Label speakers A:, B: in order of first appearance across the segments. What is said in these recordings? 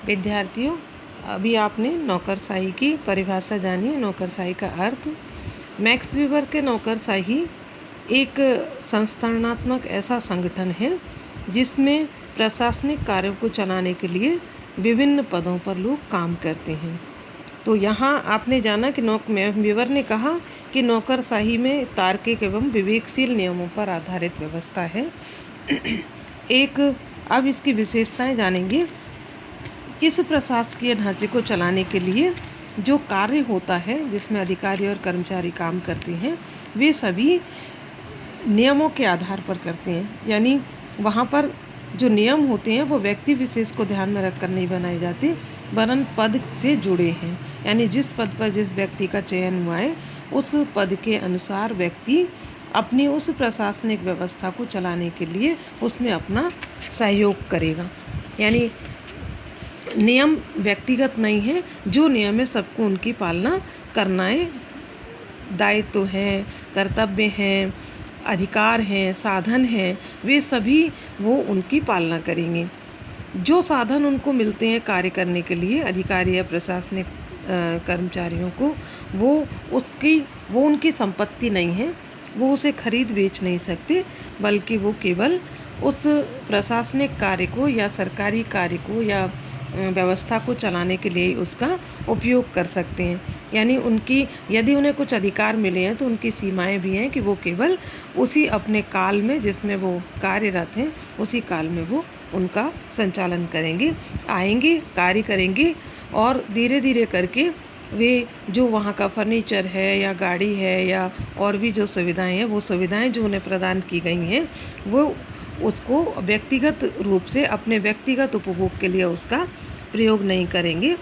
A: विद्यार्थियों, अभी आपने नौकरशाही की परिभाषा जानी है, नौकरशाही का अर्थ। मैक्स वीबर के नौकरशाही एक संस्थानात्मक ऐसा संगठन है जिसमें प्रशासनिक कार्यों को चलाने के लिए विभिन्न पदों पर लोग काम करते हैं। तो यहाँ आपने जाना कि वीबर ने कहा कि नौकरशाही में तार्किक एवं विवेकशील नियमों पर आधारित व्यवस्था है। अब इसकी विशेषताएं जानेंगे। इस प्रशासकीय ढांचे को चलाने के लिए जो कार्य होता है जिसमें अधिकारी और कर्मचारी काम करते हैं, वे सभी नियमों के आधार पर करते हैं। यानी वहाँ पर जो नियम होते हैं वो व्यक्ति विशेष को ध्यान में रखकर नहीं बनाए जाते, वरन पद से जुड़े हैं। यानी जिस पद पर जिस व्यक्ति का चयन हुआ है उस पद के अनुसार व्यक्ति अपनी उस प्रशासनिक व्यवस्था को चलाने के लिए उसमें अपना सहयोग करेगा। यानी नियम व्यक्तिगत नहीं है, जो नियम है सबको उनकी पालना करना है। दायित्व हैं, कर्तव्य हैं, अधिकार हैं, साधन हैं, वे सभी वो उनकी पालना करेंगे। जो साधन उनको मिलते हैं कार्य करने के लिए, अधिकारी या प्रशासनिक कर्मचारियों को, वो उनकी संपत्ति नहीं है, वो उसे खरीद बेच नहीं सकते, बल्कि वो केवल उस प्रशासनिक कार्य को या सरकारी कार्य को या व्यवस्था को चलाने के लिए उसका उपयोग कर सकते हैं। यानी यदि उन्हें कुछ अधिकार मिले हैं तो उनकी सीमाएं भी हैं कि वो केवल उसी अपने काल में जिसमें वो कार्यरत हैं उसी काल में वो उनका संचालन करेंगे, आएंगे, कार्य करेंगे और धीरे धीरे करके वे जो वहाँ का फर्नीचर है या गाड़ी है या और भी जो सुविधाएं हैं, वो सुविधाएं जो उन्हें प्रदान की गई हैं वो उसको व्यक्तिगत रूप से अपने व्यक्तिगत उपभोग के लिए उसका प्रयोग नहीं करेंगे।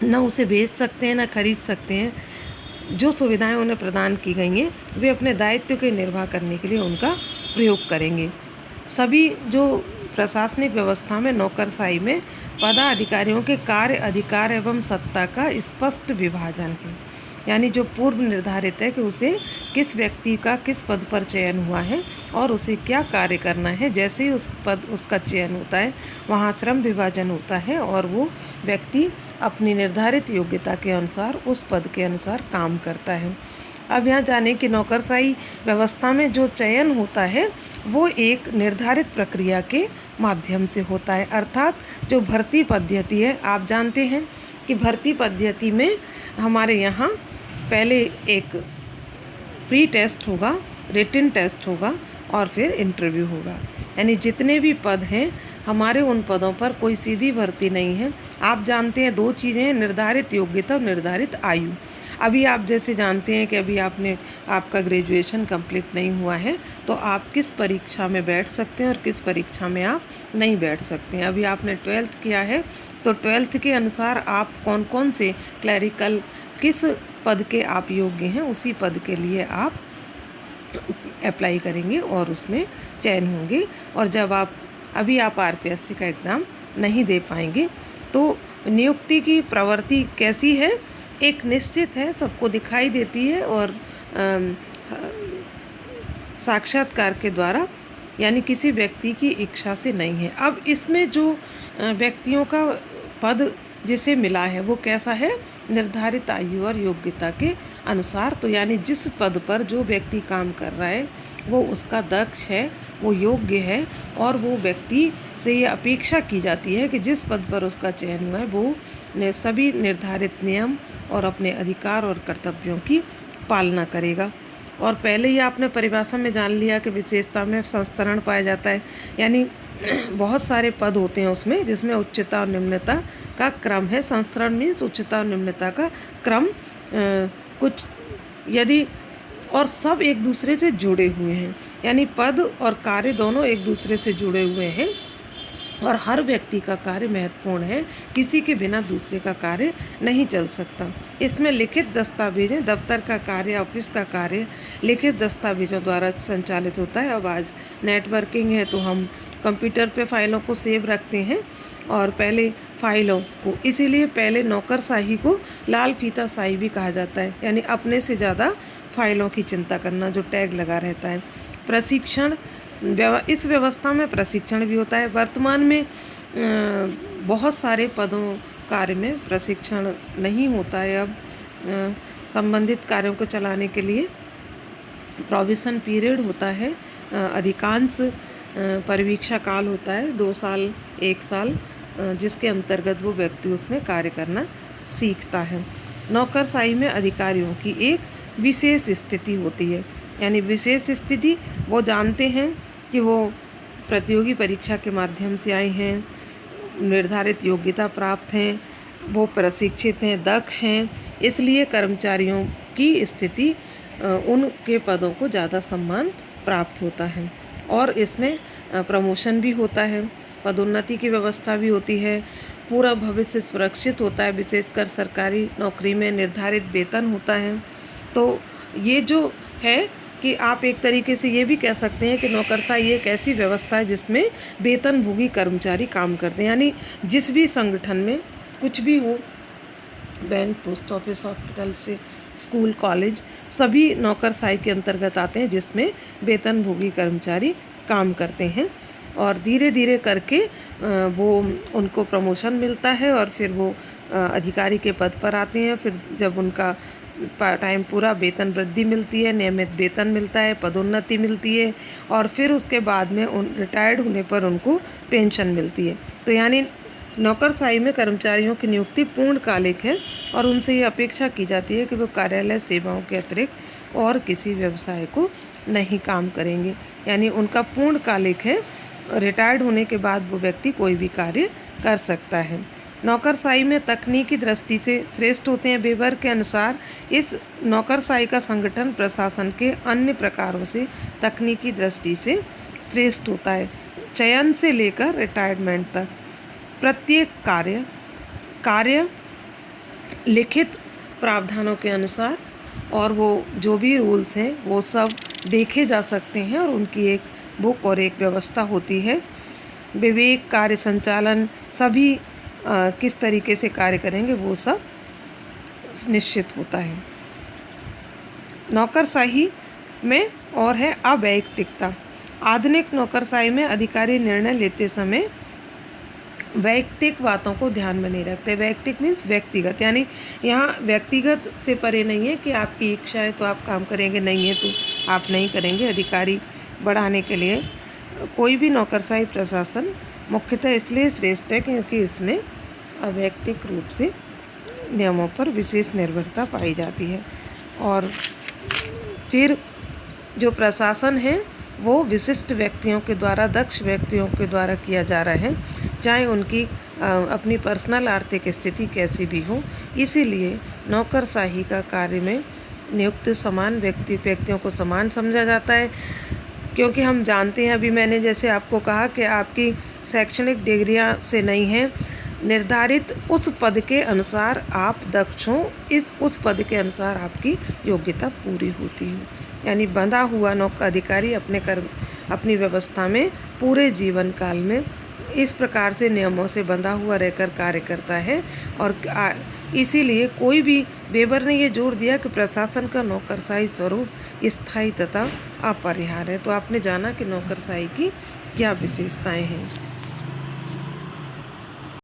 A: न उसे बेच सकते हैं, न खरीद सकते हैं। जो सुविधाएं उन्हें प्रदान की गई हैं वे अपने दायित्व के निर्वाह करने के लिए उनका प्रयोग करेंगे। सभी जो प्रशासनिक व्यवस्था में नौकरशाही में पदाधिकारियों के कार्य, अधिकार एवं सत्ता का स्पष्ट विभाजन है। यानी जो पूर्व निर्धारित है कि उसे किस व्यक्ति का किस पद पर चयन हुआ है और उसे क्या कार्य करना है। जैसे ही उसका चयन होता है वहाँ श्रम विभाजन होता है और वो व्यक्ति अपनी निर्धारित योग्यता के अनुसार उस पद के अनुसार काम करता है। अब यहाँ जाने कि नौकरशाही व्यवस्था में जो चयन होता है वो एक निर्धारित प्रक्रिया के माध्यम से होता है। अर्थात जो भर्ती पद्धति है, आप जानते हैं कि भर्ती पद्धति में हमारे यहाँ पहले एक प्री टेस्ट होगा, रिटन टेस्ट होगा और फिर इंटरव्यू होगा। यानी जितने भी पद हैं हमारे उन पदों पर कोई सीधी भर्ती नहीं है। आप जानते हैं दो चीज़ें हैं, निर्धारित योग्यता और निर्धारित आयु। अभी आप जैसे जानते हैं कि अभी आपका ग्रेजुएशन कंप्लीट नहीं हुआ है तो आप किस परीक्षा में बैठ सकते हैं और किस परीक्षा में आप नहीं बैठ सकते हैं। अभी आपने 12th किया है तो 12th के अनुसार आप कौन कौन से क्लरिकल किस पद के आप योग्य हैं उसी पद के लिए आप अप्लाई करेंगे और उसमें चयन होंगे। और जब अभी आप RPSC का एग्ज़ाम नहीं दे पाएंगे तो नियुक्ति की प्रवृत्ति कैसी है, एक निश्चित है, सबको दिखाई देती है और साक्षात्कार के द्वारा, यानी किसी व्यक्ति की इच्छा से नहीं है। अब इसमें जो व्यक्तियों का पद जिसे मिला है वो कैसा है, निर्धारित आयु और योग्यता के अनुसार। तो यानी जिस पद पर जो व्यक्ति काम कर रहा है वो उसका दक्ष है, वो योग्य है और वो व्यक्ति से ये अपेक्षा की जाती है कि जिस पद पर उसका चयन हुआ है वो सभी निर्धारित नियम और अपने अधिकार और कर्तव्यों की पालना करेगा। और पहले ही आपने परिभाषा में जान लिया कि विशेषता में संस्तरण पाया जाता है। यानी बहुत सारे पद होते हैं उसमें जिसमें उच्चता और निम्नता का क्रम है। संस्तरण मीन्स उच्चता और निम्नता का क्रम कुछ यदि और सब एक दूसरे से जुड़े हुए हैं। यानी पद और कार्य दोनों एक दूसरे से जुड़े हुए हैं और हर व्यक्ति का कार्य महत्वपूर्ण है, किसी के बिना दूसरे का कार्य नहीं चल सकता। इसमें लिखित दस्तावेजें, दफ्तर का कार्य, ऑफिस का कार्य लिखित दस्तावेजों द्वारा संचालित होता है। अब आज नेटवर्किंग है तो हम कंप्यूटर पे फाइलों को सेव रखते हैं और पहले फाइलों को, इसीलिए पहले नौकरशाही को लाल फीता शाही भी कहा जाता है। यानी अपने से ज़्यादा फाइलों की चिंता करना, जो टैग लगा रहता है। प्रशिक्षण, इस व्यवस्था में प्रशिक्षण भी होता है। वर्तमान में बहुत सारे पदों कार्य में प्रशिक्षण नहीं होता है अब। संबंधित कार्यों को चलाने के लिए प्रोविशन पीरियड होता है, अधिकांश परिवीक्षा काल होता है 2 साल 1 साल, जिसके अंतर्गत वो व्यक्ति उसमें कार्य करना सीखता है। नौकरशाही में अधिकारियों की एक विशेष स्थिति होती है, यानी विशेष स्थिति वो जानते हैं कि वो प्रतियोगी परीक्षा के माध्यम से आए हैं, निर्धारित योग्यता प्राप्त हैं, वो प्रशिक्षित हैं, दक्ष हैं, इसलिए कर्मचारियों की स्थिति उनके पदों को ज़्यादा सम्मान प्राप्त होता है और इसमें प्रमोशन भी होता है, पदोन्नति की व्यवस्था भी होती है, पूरा भविष्य सुरक्षित होता है, विशेषकर सरकारी नौकरी में निर्धारित वेतन होता है। तो ये जो है कि आप एक तरीके से ये भी कह सकते हैं कि नौकरशाही एक ऐसी व्यवस्था है जिसमें वेतनभोगी कर्मचारी काम करते हैं, यानी जिस भी संगठन में कुछ भी हो, बैंक, पोस्ट ऑफिस, हॉस्पिटल से स्कूल, कॉलेज, सभी नौकरशाही के अंतर्गत आते हैं जिसमें वेतनभोगी कर्मचारी काम करते हैं और धीरे धीरे करके वो उनको प्रमोशन मिलता है और फिर वो अधिकारी के पद पर आते हैं। फिर जब उनका टाइम पूरा, वेतन वृद्धि मिलती है, नियमित वेतन मिलता है, पदोन्नति मिलती है और फिर उसके बाद में रिटायर्ड होने पर उनको पेंशन मिलती है। तो यानी नौकरशाही में कर्मचारियों की नियुक्ति पूर्णकालिक है और उनसे ये अपेक्षा की जाती है कि वो कार्यालय सेवाओं के अतिरिक्त और किसी व्यवसाय को नहीं काम करेंगे, यानी उनका पूर्णकालिक है। रिटायर्ड होने के बाद वो व्यक्ति कोई भी कार्य कर सकता है। नौकरशाही में तकनीकी दृष्टि से श्रेष्ठ होते हैं। वेबर के अनुसार इस नौकरशाही का संगठन प्रशासन के अन्य प्रकारों से तकनीकी दृष्टि से श्रेष्ठ होता है। चयन से लेकर रिटायरमेंट तक प्रत्येक कार्य लिखित प्रावधानों के अनुसार और वो जो भी रूल्स हैं वो सब देखे जा सकते हैं और उनकी एक बुक और एक व्यवस्था होती है। विवेक, कार्य संचालन, सभी किस तरीके से कार्य करेंगे वो सब निश्चित होता है। नौकरशाही में और है अवैयक्तिकता। आधुनिक नौकरशाही में अधिकारी निर्णय लेते समय वैयक्तिक बातों को ध्यान में नहीं रखते। वैयक्तिक मीन्स व्यक्तिगत, यानी यहाँ व्यक्तिगत से परे नहीं है कि आपकी इच्छा है तो आप काम करेंगे, नहीं है तो आप नहीं करेंगे। अधिकारी बढ़ाने के लिए कोई भी नौकरशाही प्रशासन मुख्यतः इसलिए श्रेष्ठ है क्योंकि इसमें अवैयक्तिक रूप से नियमों पर विशेष निर्भरता पाई जाती है और फिर जो प्रशासन है वो विशिष्ट व्यक्तियों के द्वारा, दक्ष व्यक्तियों के द्वारा किया जा रहा है, चाहे उनकी अपनी पर्सनल आर्थिक स्थिति कैसी भी हो। इसीलिए नौकरशाही का कार्य में नियुक्त समान व्यक्तियों को समान समझा जाता है, क्योंकि हम जानते हैं, अभी मैंने जैसे आपको कहा कि आपकी शैक्षणिक डिग्रियां से नहीं है, निर्धारित उस पद के अनुसार आप दक्ष हों, उस पद के अनुसार आपकी योग्यता पूरी होती हो। यानी बंधा हुआ अधिकारी अपनी व्यवस्था में पूरे जीवन काल में इस प्रकार से नियमों से बंधा हुआ रहकर कार्य करता है और इसीलिए कोई भी वेबर ने ये जोर दिया कि प्रशासन का नौकरशाही स्वरूप स्थायी तथा अपरिहार्य है। तो आपने जाना कि नौकरशाही की क्या विशेषताएं हैं।